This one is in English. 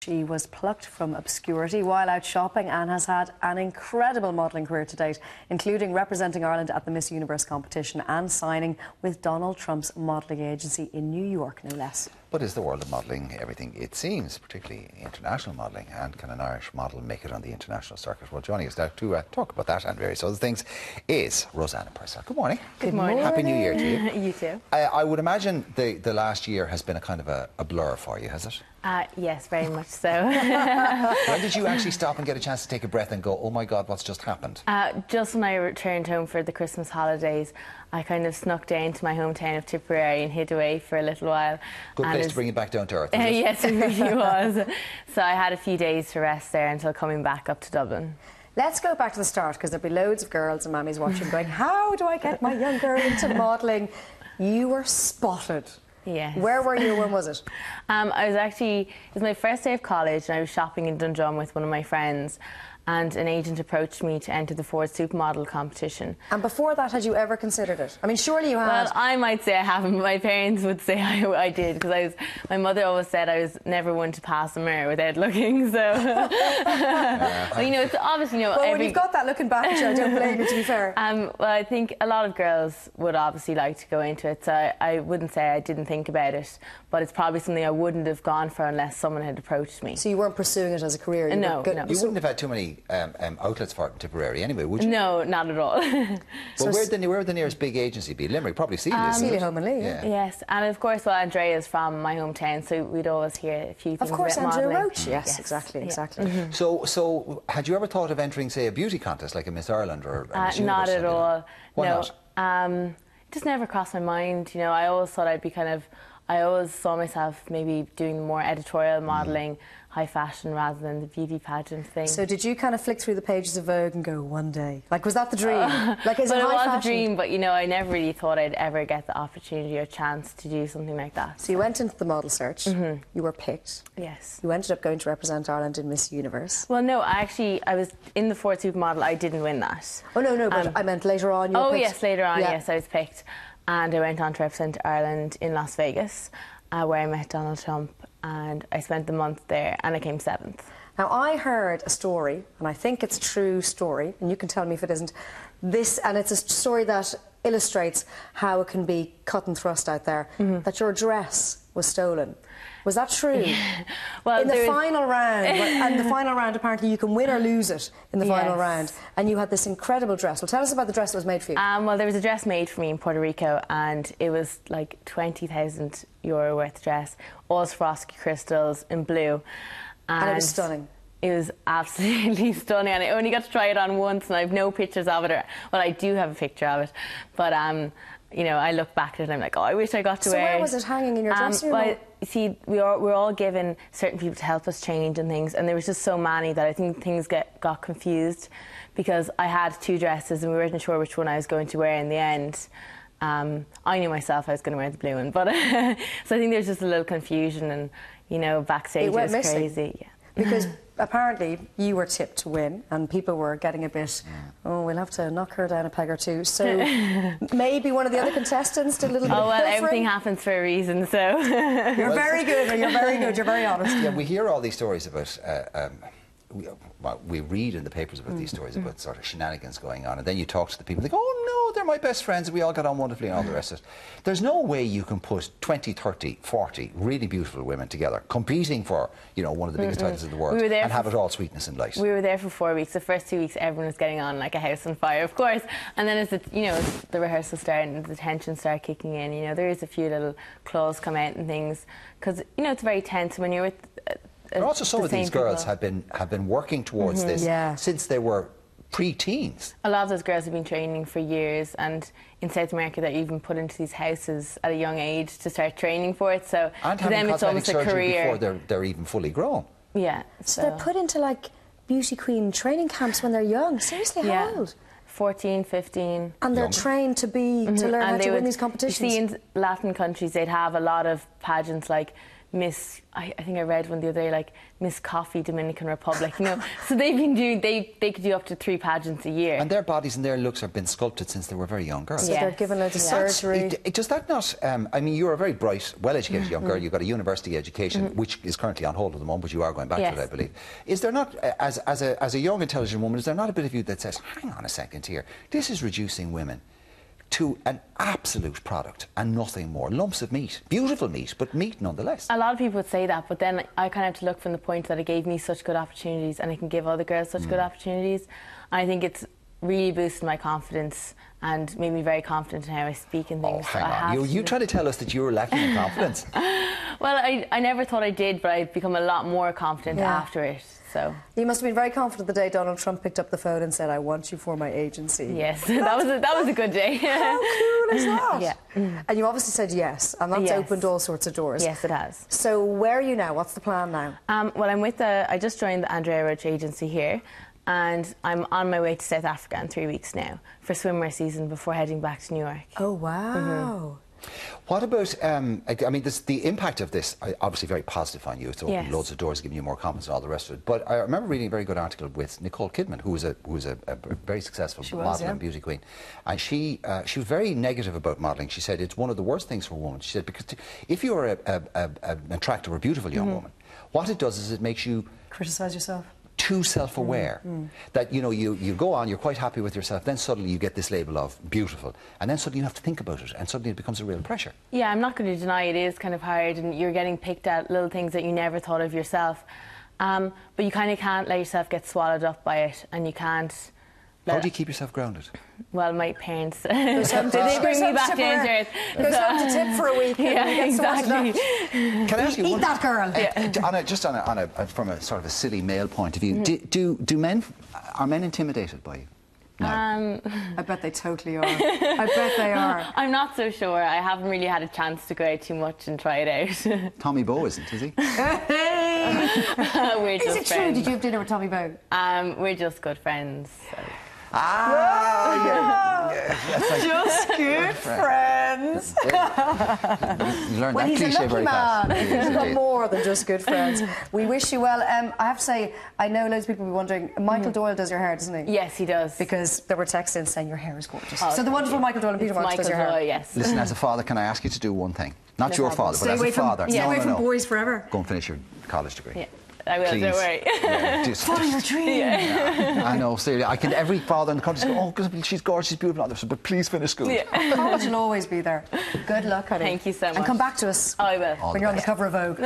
She was plucked from obscurity while out shopping and has had an incredible modelling career to date, including representing Ireland at the Miss Universe competition and signing with Donald Trump's modelling agency in New York, no less. But is the world of modelling everything it seems, particularly international modelling? And can an Irish model make it on the international circuit? Well, joining us now to talk about that and various other things is Rozanna Purcell. Good morning. Good morning. Happy New Year to you. You too. I would imagine the last year has been a kind of a blur for you, has it? Yes, very much so. When did you actually stop and get a chance to take a breath and go, oh my God, what's just happened? Just when I returned home for the Christmas holidays, I kind of snuck down to my hometown of Tipperary and hid away for a little while. Good place to bring you back down to earth, is it? Yes, it really was. So I had a few days to rest there until coming back up to Dublin. Let's go back to the start, because there'll be loads of girls and mammies watching going, how do I get my young girl into modelling? You were spotted. Yes. Where were you? When was it? It was my first day of college, and I was shopping in Dundrum with one of my friends, and an agent approached me to enter the Ford Supermodel competition. And before that, had you ever considered it? I mean, surely you had. Well, I might say I haven't, but my parents would say I did, because my mother always said I was never one to pass a mirror without looking, so... Well, you know, it's obviously, you know... Well, when you've got that looking back at you, I don't blame you, to be fair. Well, I think a lot of girls would obviously like to go into it, so I wouldn't say I didn't think about it, but it's probably something I wouldn't have gone for unless someone had approached me. So you weren't pursuing it as a career? No. You wouldn't have had too many outlets for it in Tipperary anyway, would you? No, not at all. Well, where would the nearest big agency be? Limerick, probably Celia. Celia Home and Lee, yeah. Yes, and of course, well, Andrea's from my hometown, so we'd always hear a few things Of course, about Andrea modelling. Roach. Yes, exactly, exactly. Mm-hmm. So had you ever thought of entering, say, a beauty contest like a Miss Ireland or a Miss Universe? Not at all. Why no. not? It just never crossed my mind. You know, I always thought I'd be I always saw myself maybe doing more editorial modelling, high fashion, rather than the beauty pageant thing. So did you kind of flick through the pages of Vogue and go, one day? Like, was that the dream? Like, is it high was fashion? a dream, but, you know, I never really thought I'd ever get the opportunity or chance to do something like that. So you went into the model search. You were picked. Yes. You ended up going to represent Ireland in Miss Universe. Well, no, I was in the Ford Supermodel. I didn't win that. Oh, no, but I meant later on you were picked. Yes, later on, yes, I was picked. And I went on to represent Ireland in Las Vegas, where I met Donald Trump, and I spent the month there, and I came 7th. Now, I heard a story, and I think it's a true story, and you can tell me if it isn't, and it's a story that illustrates how it can be cut and thrust out there, that your dress was stolen. Was that true? Yeah. Well, in the final round, and the final round, apparently you can win or lose it in the final round, and you had this incredible dress. Well, tell us about the dress that was made for you. Well, there was a dress made for me in Puerto Rico, and it was like €20,000 worth dress, all Swarovski crystals in blue. And it was stunning. It was absolutely stunning, and I only got to try it on once, and I have no pictures of it. Well, I do have a picture of it, but you know, I look back at it and I'm like, oh, I wish I got to wear it. So where was it hanging in your dressing room? Well, you see, we're all given certain people to help us change and things, and there was just so many that I think things got confused, because I had 2 dresses and we weren't sure which one I was going to wear in the end. I knew myself I was going to wear the blue one, but so I think there's just a little confusion, and, you know, backstage it was crazy. Yeah. Because apparently you were tipped to win, and people were getting a bit, oh, we'll have to knock her down a peg or two. So maybe one of the other contestants did a little bit of pilfering. Everything happens for a reason, so... You're very good, you're very good, you're very honest. Yeah, we hear all these stories about... we read in the papers about these stories about sort of shenanigans going on, and then you talk to the people, they go, oh no, they're my best friends, and we all got on wonderfully and all the rest of it. There's no way you can put 20, 30, 40 really beautiful women together competing for, you know, one of the biggest titles in the world, and have it all sweetness and light. We were there for 4 weeks. The first 2 weeks everyone was getting on like a house on fire, of course, and then as the rehearsal started and the tension started kicking in, you know, there is a few little claws come out and things, because, you know, it's very tense when you're with but also some of these girls have been working towards this since they were pre-teens. A lot of those girls have been training for years, and in South America they're even put into these houses at a young age to start training for it, so and to them it's almost a career. Before they're even fully grown. Yeah. So they're put into like beauty queen training camps when they're young. Seriously, how old? 14, 15. And they're trained to learn how to win these competitions. You see, in Latin countries they'd have a lot of pageants like Miss, I think I read one the other day, like Miss Coffee Dominican Republic. You know, so they've been doing, they could do up to 3 pageants a year. And their bodies and their looks have been sculpted since they were very young girls. So they're given loads of surgery. Does that not, I mean, you're a very bright, well-educated young girl, you've got a university education, which is currently on hold at the moment, but you are going back to it, I believe. Is there not, as a young, intelligent woman, is there not a bit of you that says, hang on a second here, this is reducing women to an absolute product and nothing more. Lumps of meat. Beautiful meat, but meat nonetheless. A lot of people would say that, but then I kind of have to look from the point that it gave me such good opportunities and I can give other girls such good opportunities. And I think it's really boosted my confidence and made me very confident in how I speak and things. Oh, hang on. You try to tell us that you were lacking in confidence. Well, I never thought I did, but I've become a lot more confident after it. So you must have been very confident the day Donald Trump picked up the phone and said, "I want you for my agency." Yes, that was a good day. How cool is that? Yeah. And you obviously said yes, and that's opened all sorts of doors. Yes, it has. So where are you now? What's the plan now? Well, I'm with I just joined the Andrea Roach agency here, and I'm on my way to South Africa in 3 weeks now for swimwear season before heading back to New York. Oh wow. What about, I mean, the impact of this, obviously very positive on you. It's opened loads of doors, giving you more confidence and all the rest of it. But I remember reading a very good article with Nicole Kidman, who was a very successful model and beauty queen. And she was very negative about modelling. She said it's one of the worst things for a woman. She said, because if you're an attractive or beautiful young woman, what it does is it makes you... criticise yourself. Too self-aware that you go on, you're quite happy with yourself, then suddenly you get this label of beautiful, and then suddenly you have to think about it, and suddenly it becomes a real pressure. Yeah, I'm not going to deny it is kind of hard, and you're getting picked at little things that you never thought of yourself, but you kind of can't let yourself get swallowed up by it, and you can't. How do you keep yourself grounded? Well, my parents, they bring me back down to earth. Goes home to tip for a week. Yeah, exactly. Can I ask you Eat that girl. From a sort of a silly male point of view, are men intimidated by you? No. I bet they totally are. I bet they are. I'm not so sure. I haven't really had a chance to go out too much and try it out. Tommy Bow isn't, is he? We're just Is it true? Did you have dinner with Tommy Bow? We're just good friends. So. Just good friends. You learned Well, that he's cliche a very lucky fast. man. He's got more than just good friends. We wish you well. I have to say, I know loads of people will be wondering, Michael Doyle does your hair, doesn't he? Yes, he does. Because there were texts in saying your hair is gorgeous. So the wonderful Michael Doyle and Peter Marks does your hair. Yes. Listen, as a father, can I ask you to do one thing? Not your father, but as a father. Stay away from boys forever. Go and finish your college degree. Yeah. I will, Please. don't worry. Yeah, Follow your dream. Yeah. I know, seriously. Every father in the country go, oh, she's gorgeous, she's beautiful, but please finish school. Yeah. College will always be there. Good luck, honey. Thank you so much. And come back to us. I will. When you're on the cover of Vogue.